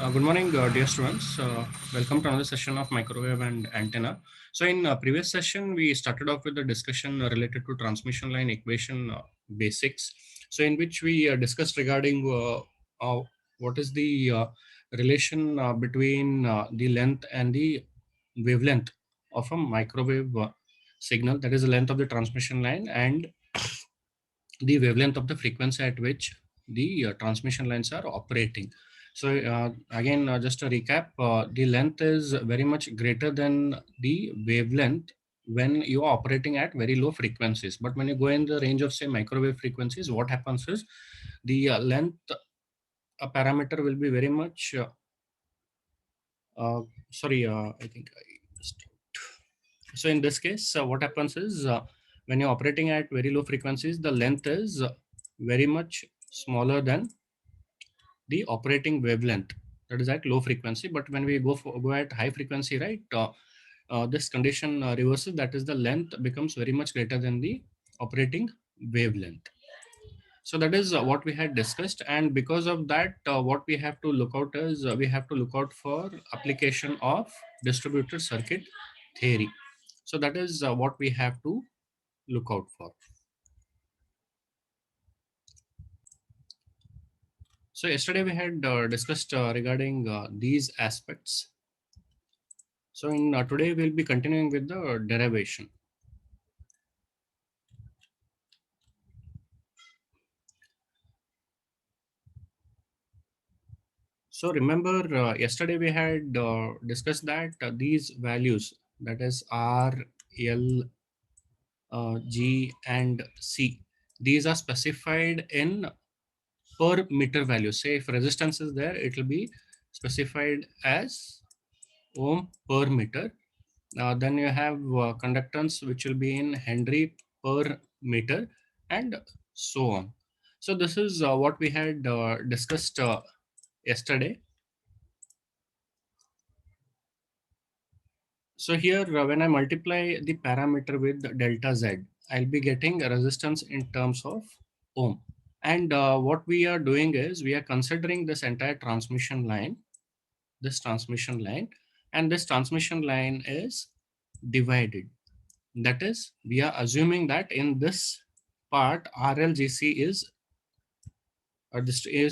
Good morning, dear students. Welcome to another session of microwave and antenna. So, in previous session, we started off with the discussion related to transmission line equation basics. So, in which we discussed regarding what is the relation between the length and the wavelength of a microwave signal, that is the length of the transmission line, and the wavelength of the frequency at which the transmission lines are operating. So again, just a recap, the length is very much greater than the wavelength when you are operating at very low frequencies. But when you go in the range of say microwave frequencies, what happens is the length parameter will be very much, sorry, I think I just, so in this case, what happens is when you're operating at very low frequencies, the length is very much smaller than the operating wavelength, that is at low frequency. But when we go at high frequency, right, this condition reverses, that is the length becomes very much greater than the operating wavelength. So that is what we had discussed, and because of that, what we have to look out is we have to look out for application of distributed circuit theory. So that is what we have to look out for. So yesterday we had discussed regarding these aspects. So in today we'll be continuing with the derivation. So remember yesterday we had discussed that these values, that is R, L, G and C, these are specified in per meter value. Say if resistance is there, it will be specified as ohm per meter. Then you have conductance, which will be in Henry per meter, and so on. So this is what we had discussed yesterday. So here, when I multiply the parameter with delta Z, I'll be getting a resistance in terms of ohm. And what we are doing is we are considering this entire transmission line, and this transmission line is divided. That is, we are assuming that in this part, RLGC is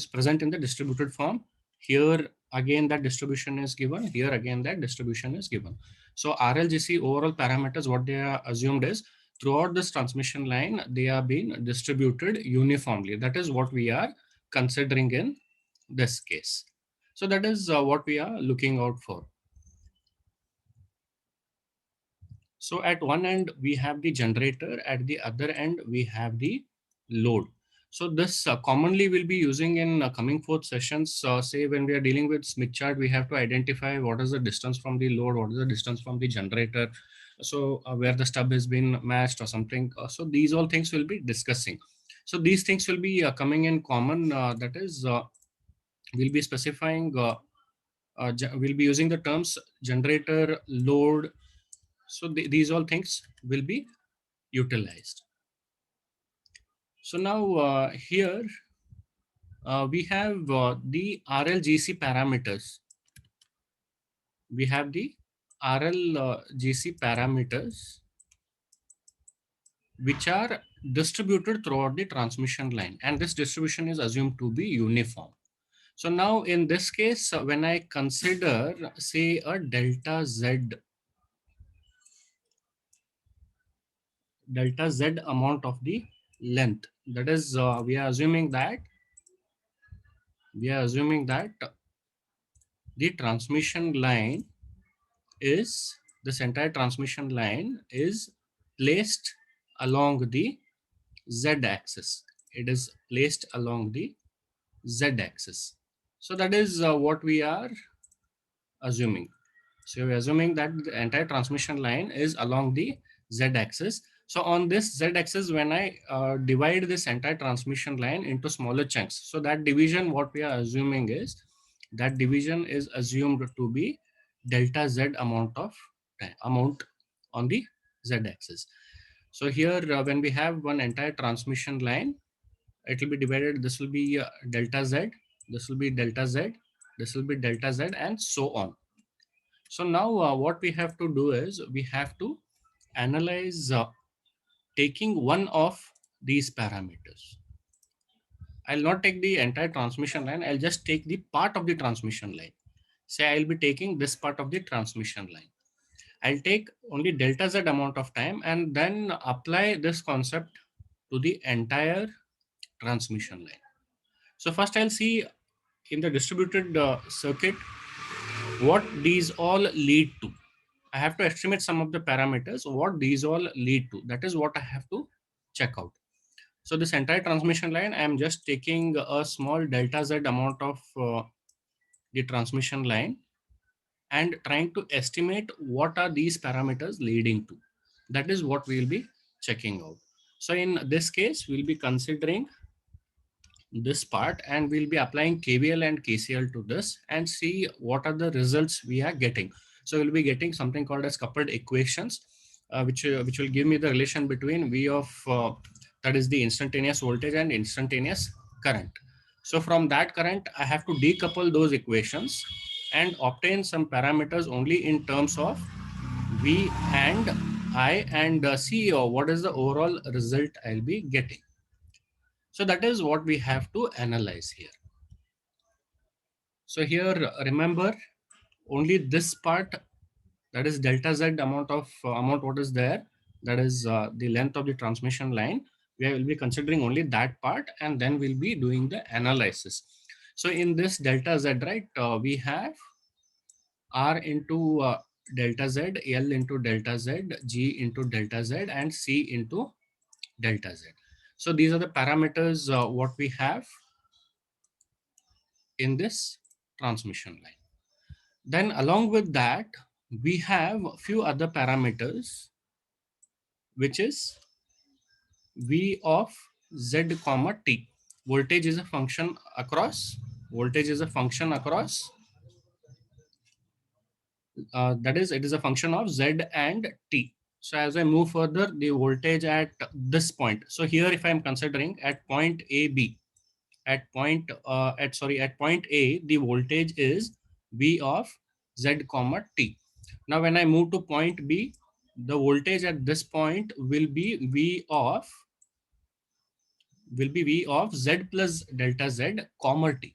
present in the distributed form. Here again that distribution is given, here again that distribution is given. So RLGC overall parameters, what they are assumed is throughout this transmission line, they are being distributed uniformly. That is what we are considering in this case. So that is what we are looking out for. So at one end, we have the generator, at the other end, we have the load. So this commonly will be using in coming forth sessions. Say when we are dealing with Smith chart, we have to identify what is the distance from the load, what is the distance from the generator. So where the stub has been matched or something. So these all things will be discussing. So these things will be coming in common. That is, we'll be specifying, we'll be using the terms generator, load. So these all things will be utilized. So now here we have the RLGC parameters. We have the RLGC parameters which are distributed throughout the transmission line, and this distribution is assumed to be uniform. So now in this case, when I consider say a delta Z amount of the length, that is we are assuming that the transmission line is, this entire transmission line is placed along the Z axis. It is placed along the Z axis. So that is what we are assuming. So we're assuming that the entire transmission line is along the Z axis. So on this Z axis, when I divide this entire transmission line into smaller chunks, so that division, what we are assuming is that division is assumed to be delta Z amount on the Z axis. So here, when we have one entire transmission line, it will be divided. This will be delta Z. This will be delta Z. this will be delta Z, and so on. So now what we have to do is we have to analyze taking one of these parameters. I'll not take the entire transmission line. I'll just take the part of the transmission line. Say I'll be taking this part of the transmission line. I'll take only delta Z amount of time and then apply this concept to the entire transmission line. So first I'll see in the distributed circuit what these all lead to. I have to estimate some of the parameters, what these all lead to. That is what I have to check out. So this entire transmission line, I am just taking a small delta Z amount of the transmission line and trying to estimate what are these parameters leading to. That is what we will be checking out. So in this case, we'll be considering this part and we'll be applying KVL and KCL to this and see what are the results we are getting. So we'll be getting something called as coupled equations, which will give me the relation between V of that is the instantaneous voltage and instantaneous current. So from that current, I have to decouple those equations and obtain some parameters only in terms of V and I and see what is the overall result I'll be getting. So that is what we have to analyze here. So here, remember only this part, that is delta Z amount of amount what is there, that is the length of the transmission line. We will be considering only that part and then we'll be doing the analysis. So in this delta Z, right, we have R into delta Z, L into delta Z, G into delta Z, and C into delta Z. So these are the parameters what we have in this transmission line. Then along with that, we have a few other parameters, which is V of Z comma T. Voltage is a function across, that is, it is a function of Z and T. So as I move further, the voltage at this point. So here, if I'm considering at point A, B, at point A, the voltage is V of Z comma T. Now, when I move to point B, the voltage at this point will be V of Z plus delta Z comma T.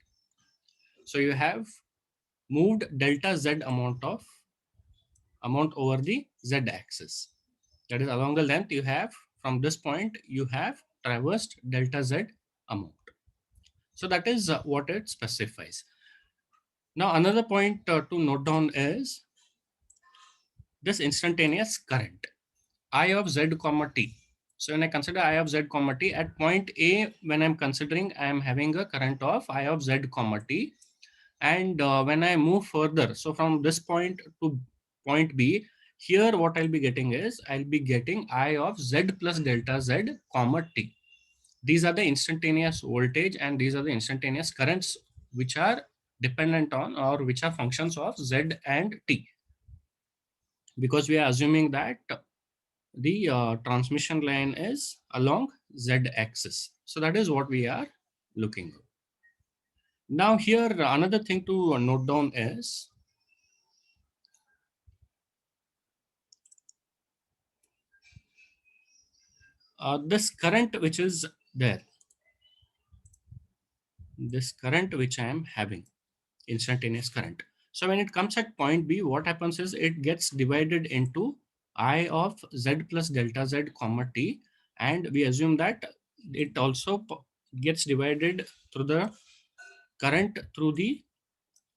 So you have moved delta Z amount over the Z axis. That is, along the length you have from this point, you have traversed delta Z amount. So that is what it specifies. Now, another point to note down is this instantaneous current, I of Z comma T. So when I consider I of Z comma T at point A, when I'm considering, I am having a current of I of Z comma T. And when I move further, so from this point to point B, here what I'll be getting is, I'll be getting I of Z plus delta Z comma T. These are the instantaneous voltage and these are the instantaneous currents which are dependent on or which are functions of Z and T. Because we are assuming that the transmission line is along Z axis. So that is what we are looking at. Now here, another thing to note down is this current which is there, this current which I am having, instantaneous current. So when it comes at point B, what happens is it gets divided into I of Z plus delta Z comma T, and we assume that it also gets divided through the current through the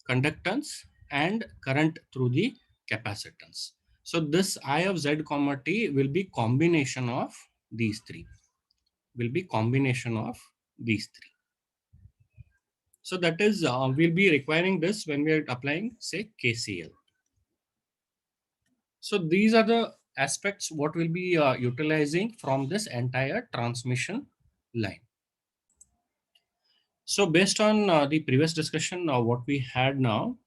conductance and current through the capacitance. So this I of Z comma T will be combination of these three, So that is, we'll be requiring this when we are applying, say, KCL. So these are the aspects what we'll be utilizing from this entire transmission line. So based on the previous discussion, what we had now,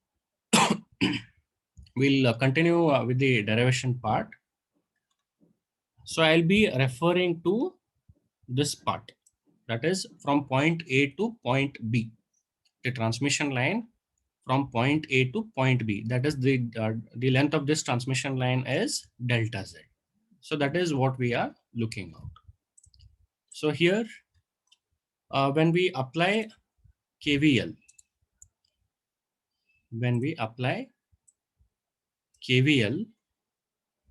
we'll continue with the derivation part. So I'll be referring to this part, that is from point A to point B, the transmission line from point A to point B. That is the length of this transmission line is delta Z. So that is what we are looking out. So here, when we apply KVL,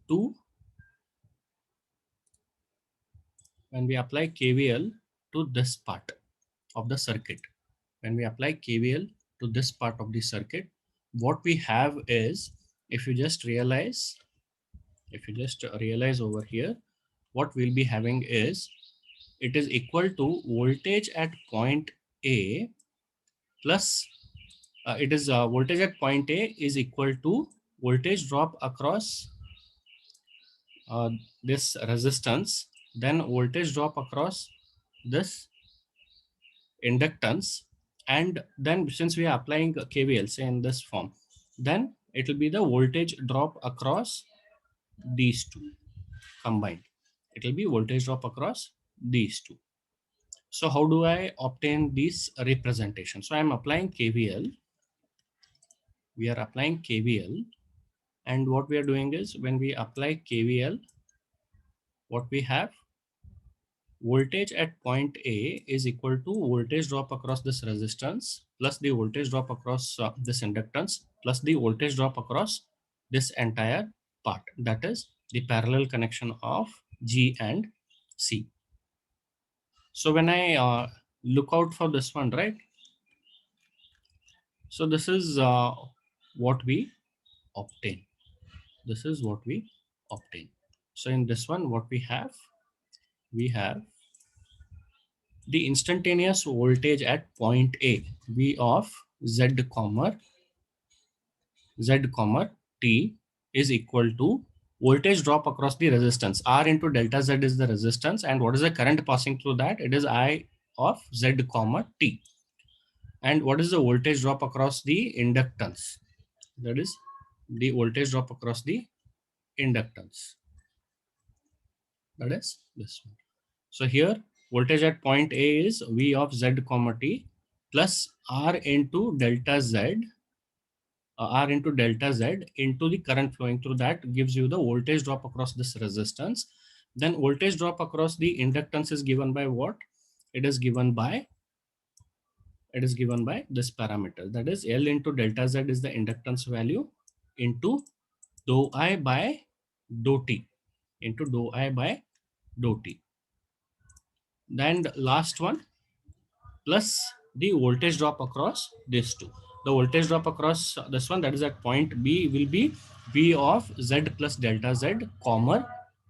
to when we apply KVL to this part of the circuit, when we apply KVL to this part of the circuit, what we have is, if you just realize over here, what we'll be having is, it is equal to voltage at point A plus voltage at point A is equal to voltage drop across this resistance, then voltage drop across this inductance, and then since we are applying KVL, say in this form, then it will be the voltage drop across these two combined. It will be voltage drop across these two. So how do I obtain this representation? So I'm applying KVL. We are applying KVL, and what we are doing is, when we apply KVL, what we have, voltage at point A is equal to voltage drop across this resistance plus the voltage drop across this inductance plus the voltage drop across this entire part. That is the parallel connection of G and C. So when I look out for this one, right? So this is what we obtain. This is what we obtain. So in this one, what we have the instantaneous voltage at point A, V of Z comma T is equal to voltage drop across the resistance. R into delta Z is the resistance, and what is the current passing through that? It is I of Z comma T. And what is the voltage drop across the inductance? That is the voltage drop across the inductance. That is this one. So here, voltage at point A is V of Z comma T plus R into delta Z, into the current flowing through that gives you the voltage drop across this resistance. Then voltage drop across the inductance is given by what? It is given by this parameter. That is L into delta Z is the inductance value into dou I by dou T, Then the last one, plus the voltage drop across this two. The voltage drop across this one, that is at point B, will be V of Z plus delta Z comma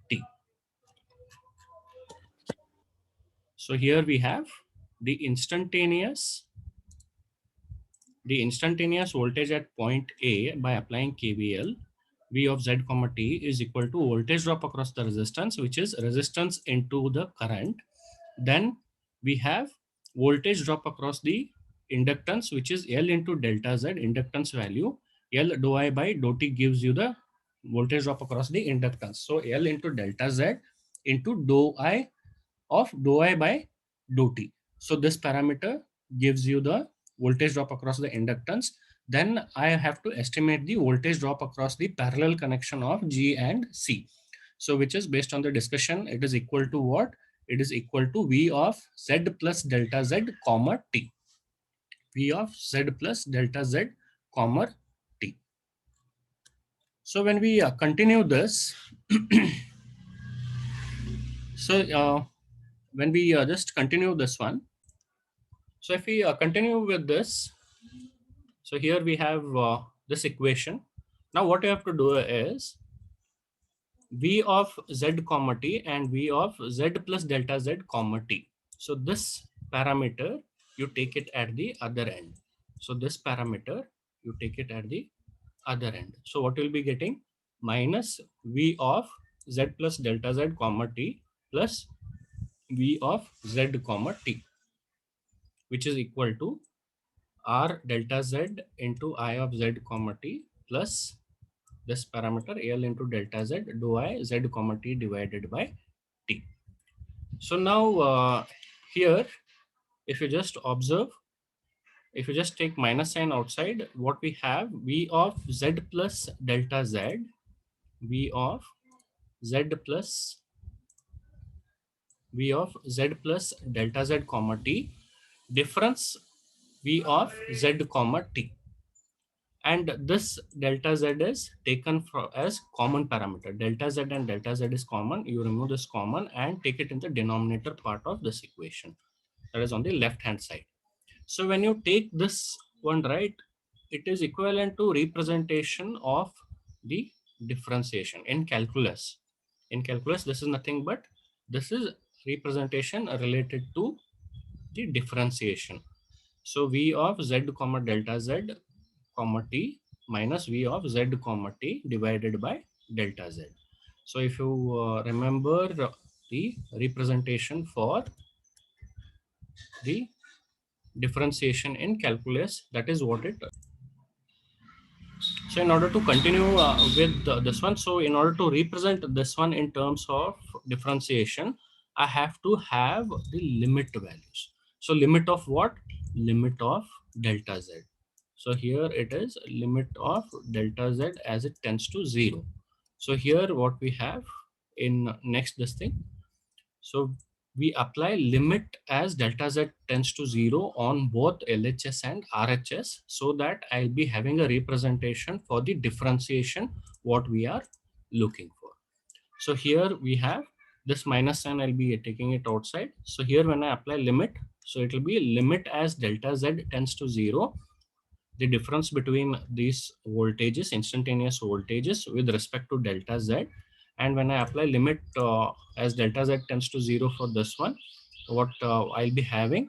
T. So here we have the instantaneous voltage at point A by applying KVL. V of Z comma T is equal to voltage drop across the resistance, which is resistance into the current. Then we have voltage drop across the inductance, which is L into delta Z, inductance value. L dou I by dou T gives you the voltage drop across the inductance. So L into delta Z into dou I by dou T. So this parameter gives you the voltage drop across the inductance. Then I have to estimate the voltage drop across the parallel connection of G and C. So which is, based on the discussion, it is equal to what? It is equal to V of Z plus delta Z comma T. V of Z plus delta Z comma T. So when we continue this, when we just continue this one, so if we continue with this, so here we have this equation. Now what you have to do is V of Z comma T and V of Z plus delta Z comma T. So this parameter, you take it at the other end. So this parameter, you take it at the other end. So what you'll be getting? Minus V of Z plus delta Z comma T plus V of Z comma T, which is equal to R delta Z into I of Z comma T plus this parameter L into delta Z dou I Z comma T divided by T. So now here, if you just observe, if you just take minus sign outside, what we have, v of z plus delta z, v of z plus v of z plus delta z comma t, difference v of z comma t. And this delta z is taken as common parameter. Delta z and delta z is common. You remove this common and take it in the denominator part of this equation. That is on the left hand side. So when you take this one, right, it is equivalent to representation of the differentiation in calculus. In calculus, this is nothing but this is representation related to the differentiation. So v of z comma delta z comma t minus v of z comma t divided by delta z. So if you remember the representation for the differentiation in calculus, that is what it. So in order to continue with this one, so in order to represent this one in terms of differentiation, I have to have the limit values. So limit of what? Limit of delta z. So here it is limit of delta z as it tends to 0. So here what we have in next this thing. So we apply limit as delta z tends to 0 on both LHS and RHS, so that I'll be having a representation for the differentiation what we are looking for. So here we have this minus sign, I'll be taking it outside. So here when I apply limit, so it will be limit as delta z tends to 0, the difference between these voltages, instantaneous voltages with respect to delta z. And when I apply limit as delta z tends to 0 for this one, what I'll be having,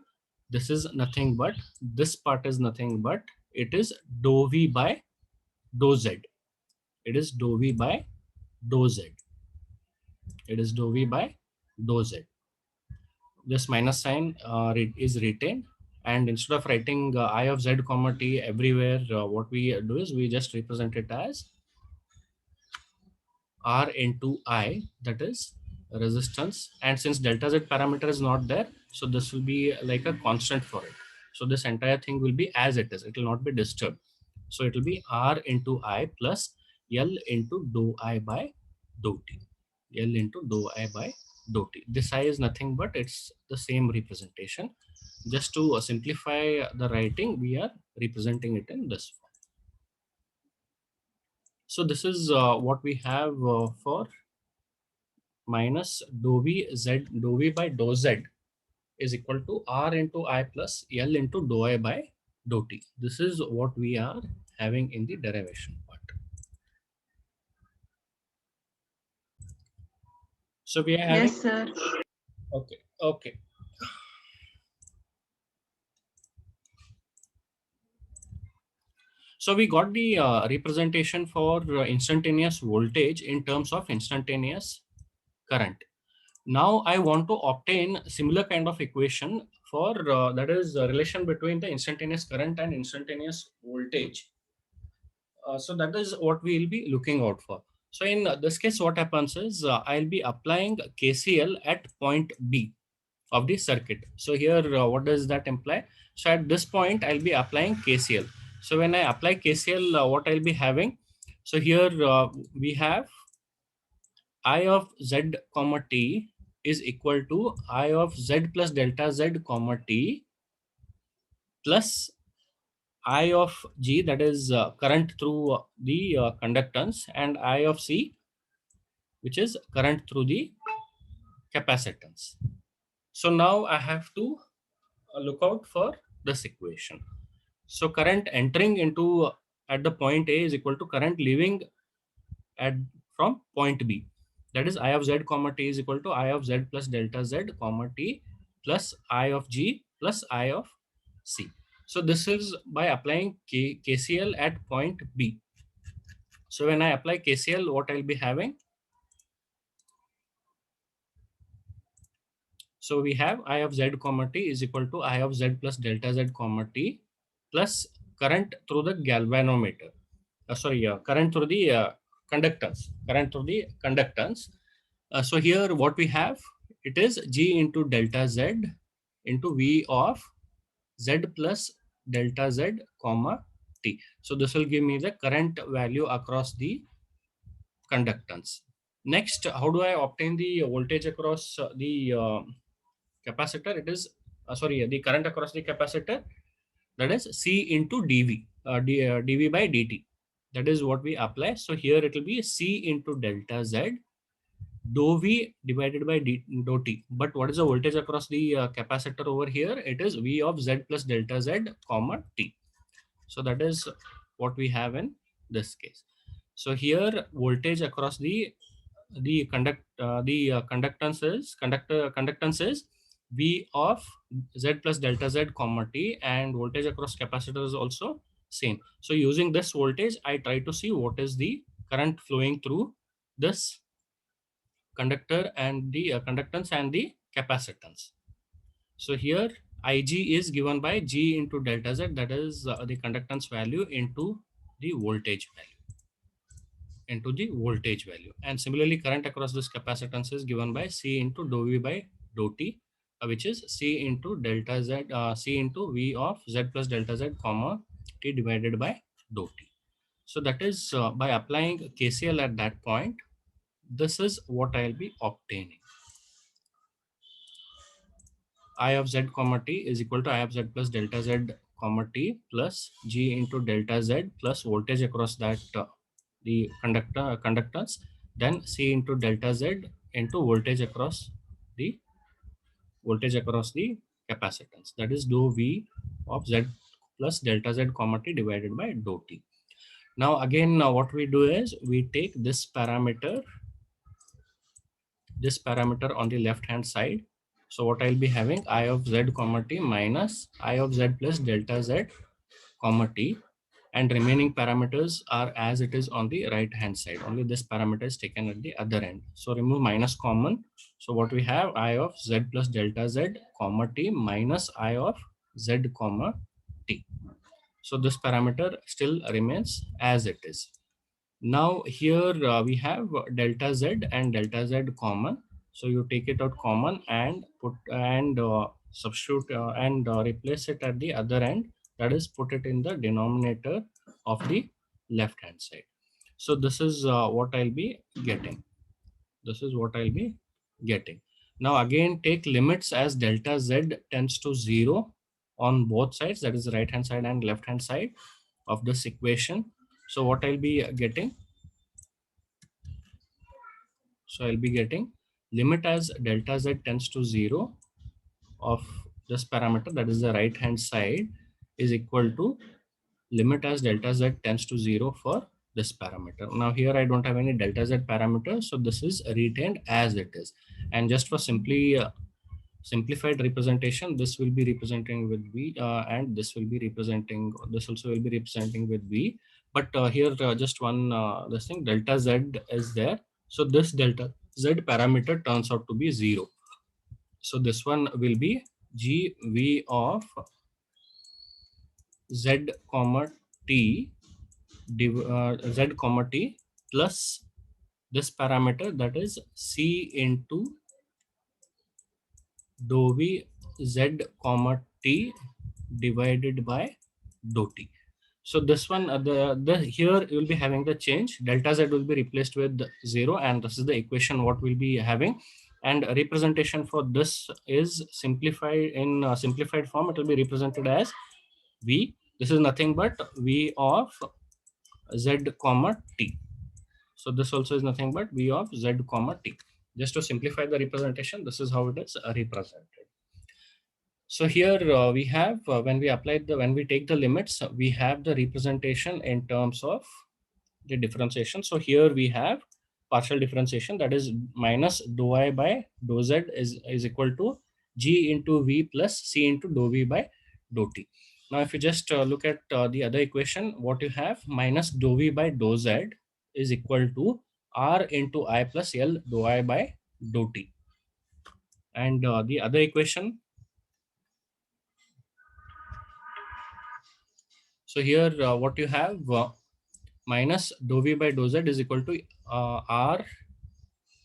this is nothing but, this part is nothing but, it is dou v by dou z. It is dou v by dou z. It is dou v by dou z. This minus sign is retained. And instead of writing I of z comma t everywhere, what we do is we just represent it as R into I, that is resistance. And since delta z parameter is not there, so this will be like a constant for it. So this entire thing will be as it is. It will not be disturbed. So it will be R into I plus L into dou I by dou t. L into dou I by dou t. This I is nothing but it's the same representation. Just to simplify the writing, we are representing it in this form. So this is what we have for minus dou v by dou z is equal to R into I plus L into dou I by dou t. This is what we are having in the derivation part. So we are having. Yes, sir. Okay. Okay. So we got the representation for instantaneous voltage in terms of instantaneous current. Now I want to obtain similar kind of equation for that is relation between the instantaneous current and instantaneous voltage. So that is what we will be looking out for. So in this case, what happens is I'll be applying KCL at point B of the circuit. So here, what does that imply? So at this point, I'll be applying KCL. So when I apply KCL, what I'll be having? So here we have I of z comma t is equal to I of z plus delta z comma t plus I of G, that is current through the conductance, and I of C, which is current through the capacitance. So now I have to look out for this equation. So current entering into at the point A is equal to current leaving at from point B. That is I of Z comma T is equal to I of Z plus delta Z comma T plus I of G plus I of C. So this is by applying KCL at point B. So when I apply KCL, what I'll be having? So we have I of Z comma T is equal to I of Z plus delta Z comma T plus current through the galvanometer. Current through the conductance. Current through the conductance. So here what we have, it is G into delta Z into V of Z plus delta Z comma T. So this will give me the current value across the conductance. Next, how do I obtain the voltage across the capacitor? It is the current across the capacitor, that is C into dV, dV by dt. That is what we apply. So here it will be C into delta Z dou V divided by dou T. But what is the voltage across the capacitor over here? It is V of Z plus delta Z comma T. So that is what we have in this case. So here voltage across the conductance is V of Z plus delta Z comma T, and voltage across capacitor is also same. So using this voltage, I try to see what is the current flowing through this conductor and the conductance and the capacitance. So here Ig is given by G into delta Z, that is the conductance value into the voltage value. And similarly, current across this capacitance is given by C into dou V by dou T, which is C into delta Z, C into V of Z plus delta Z comma T divided by dou T. So that is by applying KCL at that point, this is what I'll be obtaining. I of Z comma T is equal to I of Z plus delta Z comma T plus G into delta Z plus voltage across that the conductance, then C into delta Z into voltage across the capacitance, that is dou V of Z plus delta Z comma T divided by dou T. Now again, what we do is we take this parameter on the left hand side. So what I'll be having, I of Z comma T minus I of Z plus delta Z comma T, and remaining parameters are as it is on the right hand side. Only this parameter is taken at the other end. So remove minus common. So what we have, I of Z plus delta Z comma T minus I of Z comma T. So this parameter still remains as it is. Now here we have delta Z and delta Z common. So you take it out common and put and substitute and replace it at the other end. That is, put it in the denominator of the left hand side. So this is what I'll be getting. Now again, take limits as delta Z tends to 0 on both sides, that is the right hand side and left hand side of this equation. So what I'll be getting? So I'll be getting limit as delta Z tends to 0 of this parameter, that is the right hand side, is equal to limit as delta Z tends to 0 for this parameter. Now here I don't have any delta Z parameter, so this is retained as it is. And just for simplified representation, this will be representing with V and this also will be representing with V. But here just one this thing, delta Z is there. So this delta Z parameter turns out to be 0. So this one will be GV of Z comma T Z comma T plus this parameter, that is C into dou V Z comma T divided by dou T. So this one, here you will be having the change. Delta Z will be replaced with 0, and this is the equation what we'll be having. And representation for this is simplified in simplified form. It will be represented as V. This is nothing but V of Z comma T. So this also is nothing but V of Z comma T. Just to simplify the representation, this is how it is represented. So here we have when we take the limits, we have the representation in terms of the differentiation. So here we have partial differentiation, that is minus dou I by dou Z is equal to G into V plus C into dou V by dou T. Now if you just look at the other equation, what you have, minus dou V by dou Z is equal to R into I plus L dou I by dou T. And the other equation, so here what you have, minus dou V by dou Z is equal to R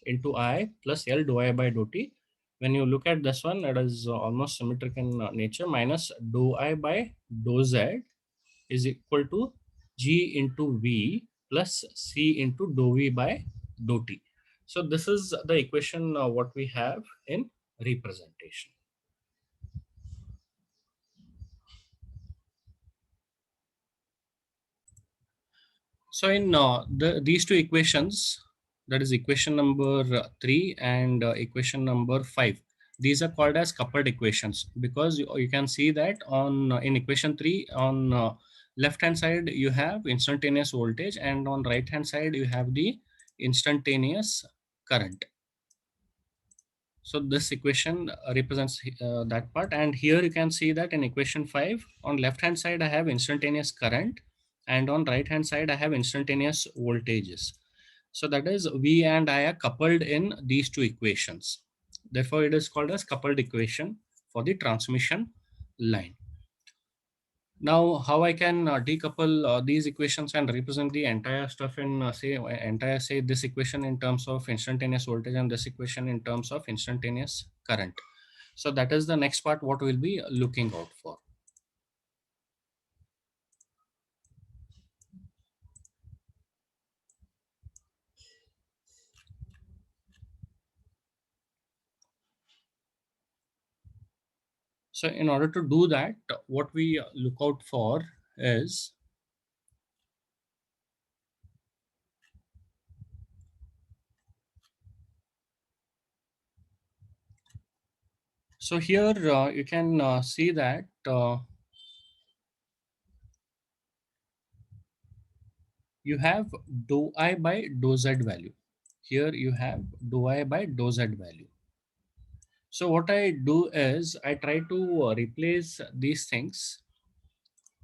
into I plus L dou I by dou T. When you look at this one, it is almost symmetric in nature. Minus dou I by dou z is equal to G into V plus C into dou V by dou T. So this is the equation what we have in representation. So in these two equations, that is equation number 3 and equation number 5, these are called as coupled equations, because you can see that on in equation 3, on left hand side you have instantaneous voltage, and on right hand side you have the instantaneous current. So this equation represents that part, and here you can see that in equation 5, on left hand side I have instantaneous current, and on right hand side I have instantaneous voltages. So that is V and I are coupled in these two equations. Therefore, it is called as coupled equation for the transmission line. Now, how I can decouple these equations and represent the entire stuff in say this equation in terms of instantaneous voltage and this equation in terms of instantaneous current. So that is the next part what we'll be looking out for. So in order to do that, what we look out for is so here you can see that you have dou I by dou z value. Here you have dou I by dou z value. So what I do is I try to replace these things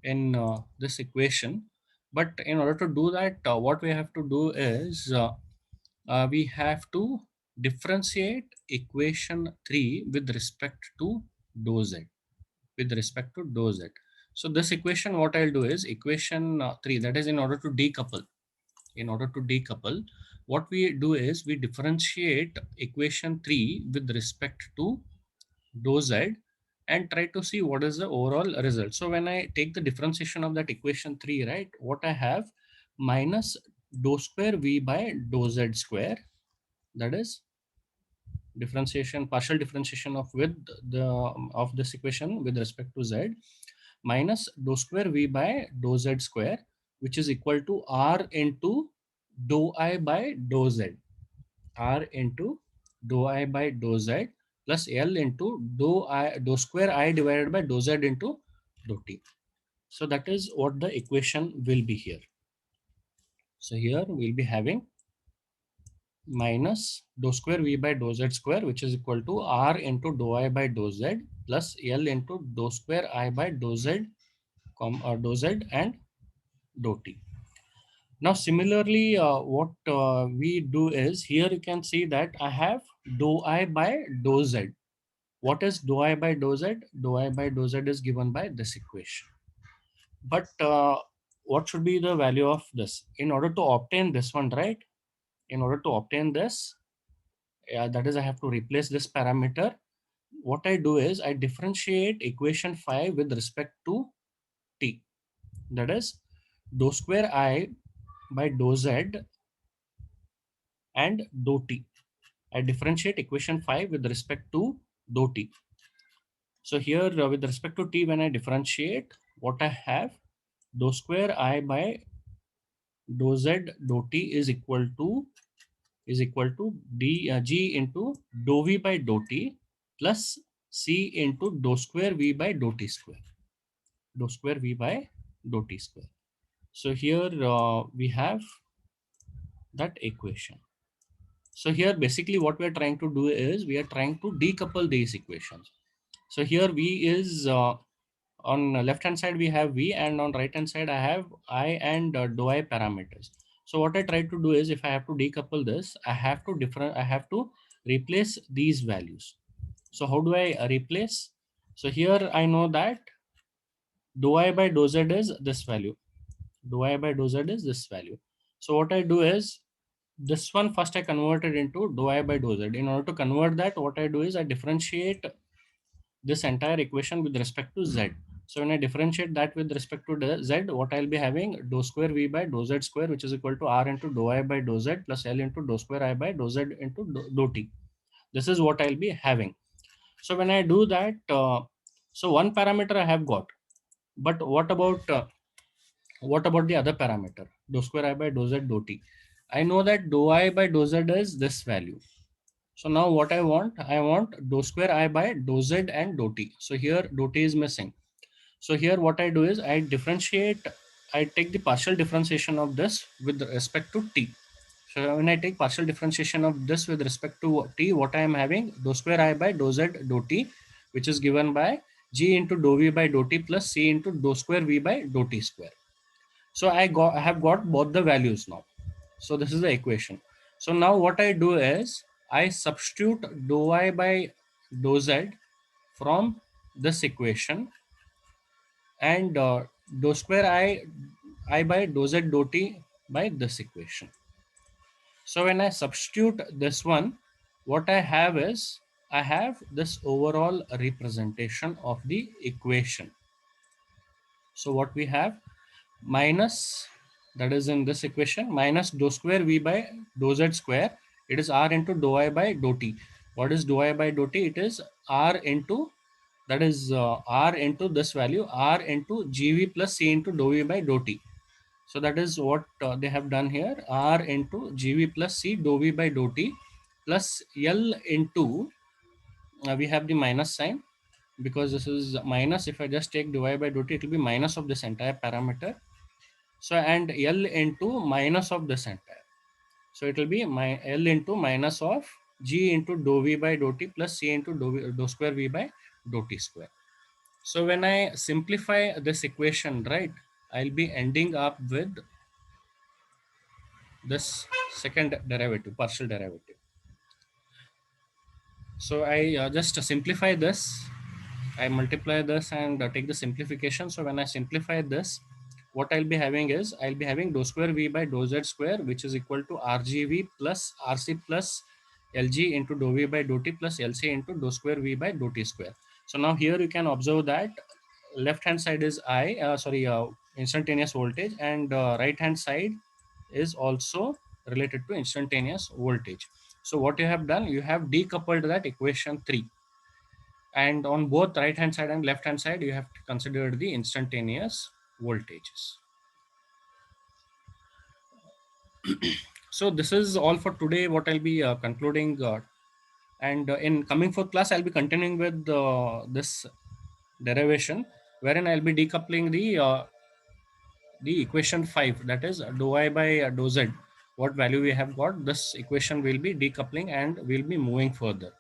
in this equation. But in order to do that, what we have to do is we have to differentiate equation 3 with respect to dou z. With respect to dou z. So this equation, what I'll do is equation 3, that is in order to decouple. In order to decouple, what we do is we differentiate equation 3 with respect to dou z and try to see what is the overall result. So when I take the differentiation of that equation 3, right, what I have minus dou square v by dou z square, that is differentiation, partial differentiation of with the of this equation with respect to z, minus dou square v by dou z square, which is equal to r into dou I by dou z, r into dou I by dou z plus L into dou square I divided by dou z into dou t. So that is what the equation will be here. So here we'll be having minus dou square v by dou z square, which is equal to r into dou I by dou z plus L into dou square I by dou z, dou z and dou t. Now similarly, what we do is here you can see that I have dou I by dou z. What is dou I by dou z? Dou I by dou z is given by this equation. But what should be the value of this? In order to obtain this one, right? In order to obtain this, that is I have to replace this parameter. What I do is I differentiate equation 5 with respect to t. That is dou square I by dou z and dou t. I differentiate equation 5 with respect to dou t. So here with respect to t, when I differentiate, what I have dou square I by dou z dou t is equal to g into dou v by dou t plus c into dou square v by dou t square. Dou square v by dou t square. So here we have that equation. So here basically what we are trying to do is we are trying to decouple these equations. So here V is on left hand side we have V, and on right hand side I have I and dou I parameters. So what I try to do is if I have to decouple this, I have to replace these values. So how do I replace? So here I know that dou I by dou z is this value. Dou I by dou z is this value. So what I do is this one first I converted into dou I by dou z. In order to convert that, what I do is I differentiate this entire equation with respect to z. So when I differentiate that with respect to the z, what I'll be having dou square v by dou z square, which is equal to r into dou I by dou z plus l into dou square I by dou z into dou t. This is what I'll be having. So when I do that, so one parameter I have got, but what about the other parameter, dou square I by dou z dou t? I know that dou I by dou z is this value. So now what I want dou square I by dou z and dou t. So here dou t is missing. So here what I do is I take the partial differentiation of this with respect to t. So when I take partial differentiation of this with respect to t, what I am having dou square I by dou z dou t, which is given by g into dou v by dou t plus c into dou square v by dou t square. So I have got both the values now. So this is the equation. So now what I do is I substitute dou I by dou z from this equation and dou square I by dou z dou t by this equation. So when I substitute this one, what I have is I have this overall representation of the equation. So what we have minus, that is in this equation, minus dou square v by dou z square, it is r into dou I by dou t. What is dou I by dou t? It is r into, that is r into this value, r into gv plus c into dou v by dou t. So that is what they have done here, r into gv plus c dou v by dou t plus l into, we have the minus sign because this is minus. If I just take dou I by dou t, it will be minus of this entire parameter. So and L into minus of this entire. So it will be my L into minus of G into dou V by dou T plus C into dou square V by dou T square. So when I simplify this equation, right, I'll be ending up with this second derivative, partial derivative. So I just simplify this. I multiply this and take the simplification. So when I simplify this, what I'll be having is I'll be having dou square v by dou z square, which is equal to rgv plus rc plus lg into dou v by dou t plus lc into dou square v by dou t square. So now here you can observe that left hand side is instantaneous voltage, and right hand side is also related to instantaneous voltage. So what you have done, you have decoupled that equation 3, and on both right hand side and left hand side you have to consider the instantaneous voltages. So this is all for today, what I'll be concluding, and in coming forth class I'll be continuing with this derivation, wherein I'll be decoupling the equation 5, that is dou I by dou z. What value we have got, this equation will be decoupling and we'll be moving further.